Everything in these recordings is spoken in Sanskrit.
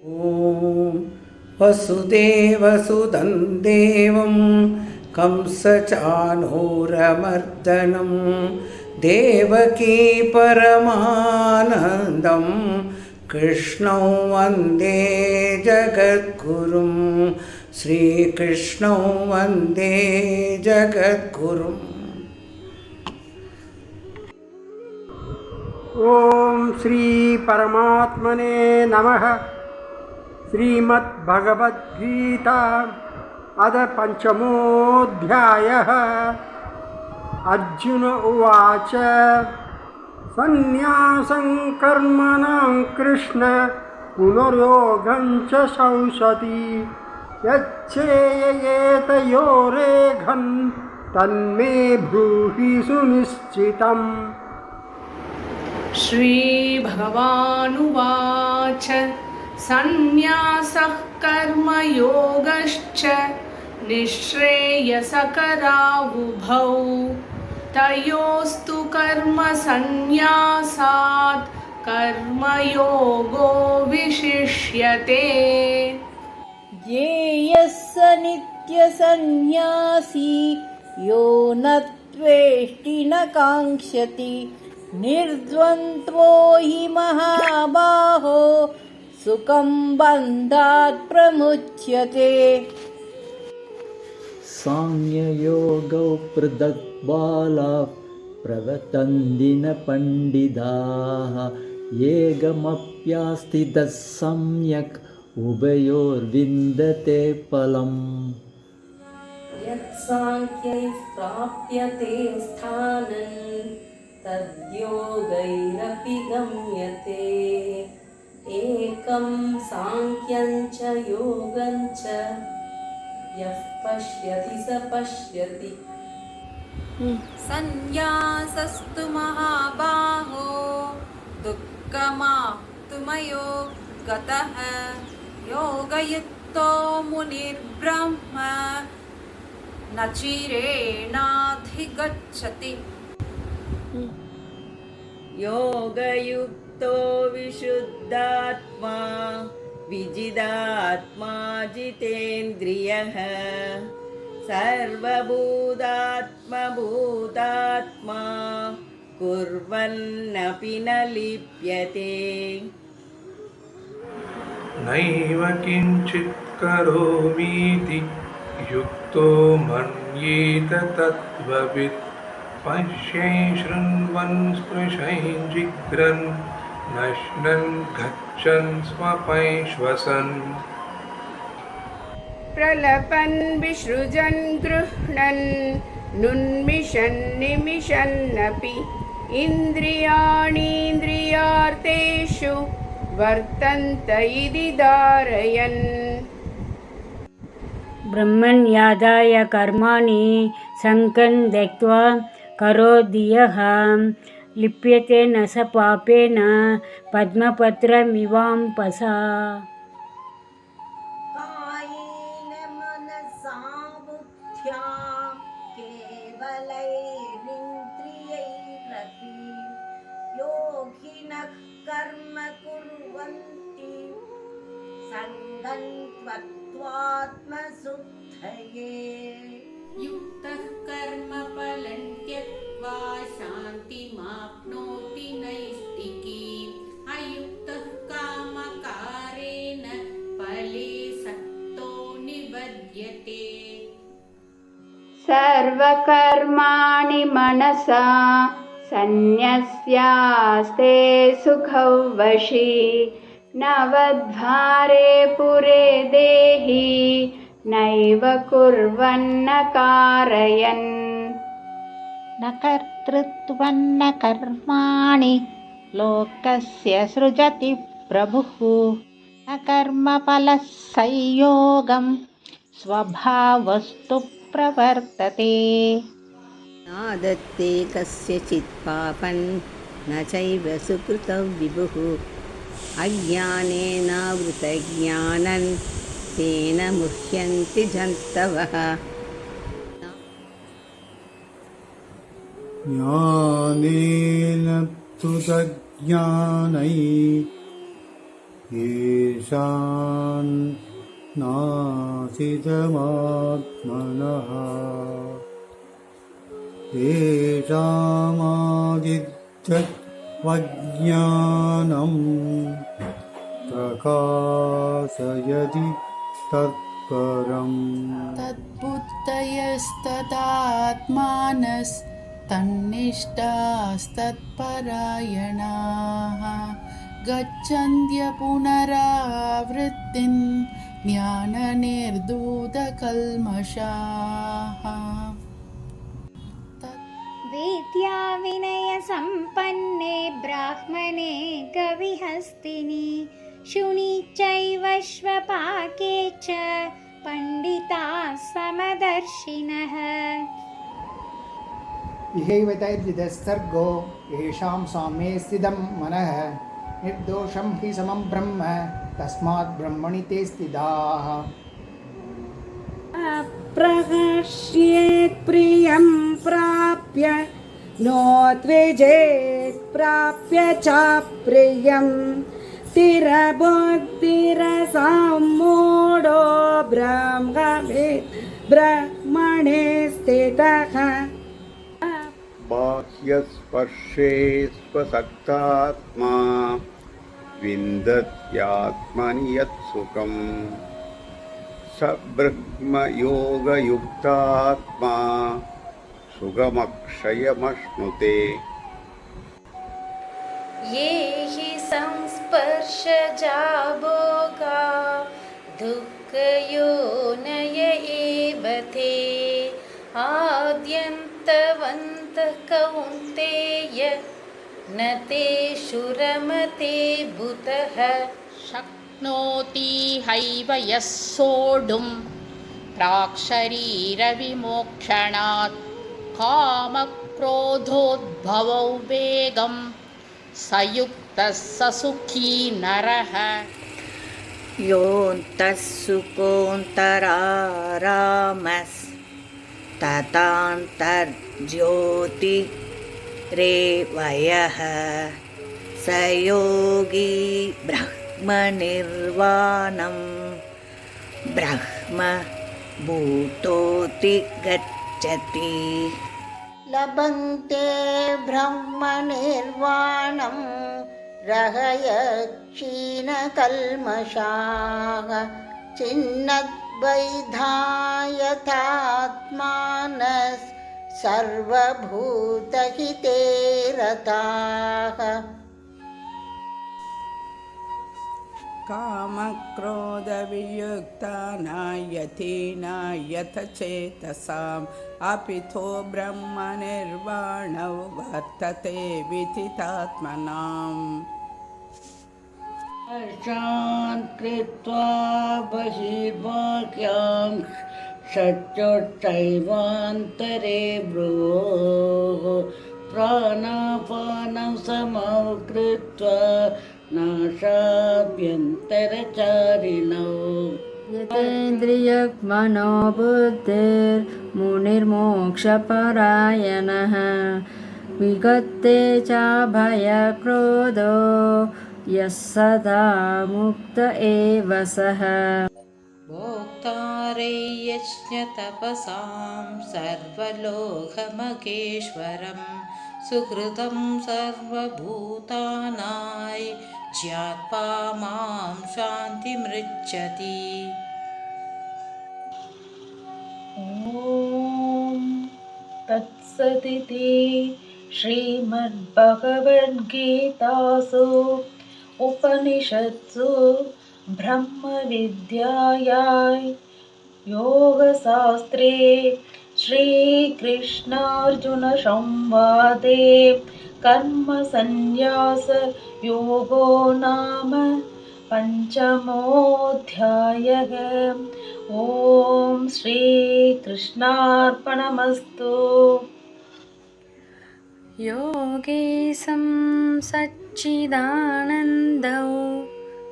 ॐ वसुदेवसुतं देवं कंसचाणूरमर्दनं देवकी परमानन्दं कृष्णं वन्दे जगद्गुरुं श्रीकृष्णं वन्दे जगद्गुरुम्। ओम श्री परमात्मने नमः। श्रीमद्भगवद्गीता अद पंचमोऽध्यायः। अर्जुन उवाच सन्न्यासं कर्मणां कृष्ण पुनर्योगं च संसति यच्छेययेतयोरेघं तन्मे ब्रूहि सुनिश्चितम्। श्रीभगवानुवाच सन्न्यासः कर्मयोगश्च निःश्रेयसकरावुभौ तयोस्तु कर्मसन्न्यासात् कर्मयोगो विशिष्यते। ज्ञेयः स नित्यसन्न्यासी यो न त्वेष्टि न काङ्क्षति निर्द्वन्द्वो हि महाबाहो सुखं बन्धात् प्रमुच्यते। साङ्ख्ययोगौ पृथक् बालाः प्रवतन्ति न पण्डिताः एकमप्यास्थितः सम्यक् उभयोर्विन्दते फलम्। यत्साङ्ख्यैः प्राप्यते स्थानं तद्योगैरपि गम्यते। एकं साङ्ख्यं च योगं च यः पश्यति स पश्यति। सन्न्यासस्तु महाबाहो दुःखमाप्तुमयो गतः योगयुक्तो मुनिर्ब्रह्म न चिरेणाधिगच्छति। योगयुक्तो विशुद्धात्मा विजितात्मा जितेन्द्रियः सर्वभूतात्मभूतात्मा कुर्वन्नपि न लिप्यते। नैव किञ्चित् करोमीति युक्तो मन्येत तत्त्ववित् पश्यन् शृण्वन् स्पृशन् जिघ्रन् नश्नन् गच्छन् स्वपन् श्वसन् प्रलपन् विसृजन् गृह्णन् नुन्मिषन् निमिषन्नपि इन्द्रियाणीन्द्रियार्थेषु वर्तन्त इति धारयन्। ब्रह्मण्यादाय कर्माणि सङ्गं त्यक्त्वा करोति यः लिप्यते न स पापेन पद्मपत्रमिवाम्भसा। कायेन मनसा बुद्ध्या केवलैरिन्द्रियैरपि योगिनः कर्म कुर्वन्ति सङ्गं त्वत्त्वात्मशुद्धये। युक्तः कर्मफलं त्यक्त्वा शान्तिमाप्नोति नैष्ठिकीम्। अयुक्तः कामकारेण फले सक्तो निबध्यते। सर्वकर्माणि मनसा सन्न्यस्यास्ते सुखौ वशी नवद्वारे पुरे देहि नैव कुर्वन्न कारयन्। न कर्तृत्वं न कर्माणि लोकस्य सृजति प्रभुः न कर्मफलः संयोगं स्वभावस्तु प्रवर्तते। न दत्ते कस्यचित् पापं न चैव सुकृतं विभुः अज्ञानेनावृतज्ञानं तेन मुह्यन्ति जन्तवः। ज्ञानेन तु तज्ज्ञानै येषान् नासितमात्मनः येषामादित्यवज्ञानं प्रकाशयति तत्परम् तद्बुद्धयस्तदात्मानस्तन्निष्ठास्तत्परायणाः गच्छन्त्य पुनरावृत्तिं ज्ञाननिर्धूतकल्मषाः विद्याविनयसम्पन्ने ब्राह्मणे कविहस्तिनि शुनि चैव श्वपाके च पण्डिताः समदर्शिनः इहैव तैर्विदस्सर्गो येषां साम्ये स्थितं मनः निर्दोषं हि समं ब्रह्म तस्मात् ब्रह्मणि ते स्थिताः प्रहर्ष्येत् प्रियं प्राप्य नो द्विजेत् प्राप्य च प्रियं स्थिरबुद्धिरसम्मूढो ब्रह्मणे स्थितः बाह्यस्पर्शे स्वसक्तात्मा विन्दत्यात्मनि यत्सुखम् स ब्रह्मयोगयुक्तात्मा सुखमक्षयमश्नुते ये हि संस्पर्शजा भोगा दुःखयोनय एव ते आद्यन्तवन्तः कौन्तेय न तेषु रमते बुधः शक्नोति हैव यः सोढुं प्राक्शरीरविमोक्षणात् कामक्रोधोद्भवौ वेगं स युक्तः स सुखी नरः योऽन्तः सुकोऽन्तरारामस्ततान्तर्ज्योतिरेवयः स योगी ब्रह्मनिर्वाणं ब्रह्मभूतोऽति गच्छति लभन्ते ब्रह्मनिर्वाणं रहयक्षीणकल्मषाः छिन्नद्वैधायतात्मानः सर्वभूतहिते रताः कामक्रोधवियुक्तानायथीनायथ चेतसाम् अपिथो ब्रह्मनिर्वाणौ वर्तते विदितात्मनाम् हर्षान् कृत्वा बहिर्बाह्यां षट्चोच्चैवान्तरे भ्रुवोः प्राणापानं समौ कृत्वा नाशाभ्यन्तरचारिणौ यतेन्द्रियमनोबुद्धिर्मुनिर्मोक्षपरायणः विगते च भयक्रोधो यः सदा मुक्त एव सः भोक्तारे यज्ञतपसां सर्वलोकमहेश्वरं सुहृदं सर्वभूतानां ज्ञात्वा मां शान्तिमृच्छति ॐ तत्सदिति श्रीमद्भगवद्गीतासु उपनिषत्सु ब्रह्मविद्यायां योगशास्त्रे श्रीकृष्णार्जुनसंवादे कर्मसन्न्यासयोगो नाम पञ्चमोऽध्यायः। ॐ श्रीकृष्णार्पणमस्तु। योगेशं सच्चिदानन्दौ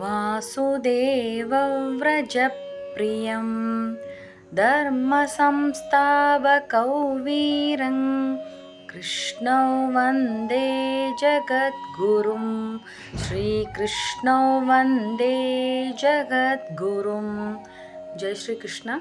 वासुदेवव्रजप्रियं धर्मसंस्थापकौ वीरं कृष्णौ वन्दे जगद्गुरुं श्रीकृष्णौ वन्दे जगद्गुरुं. जय श्री कृष्ण.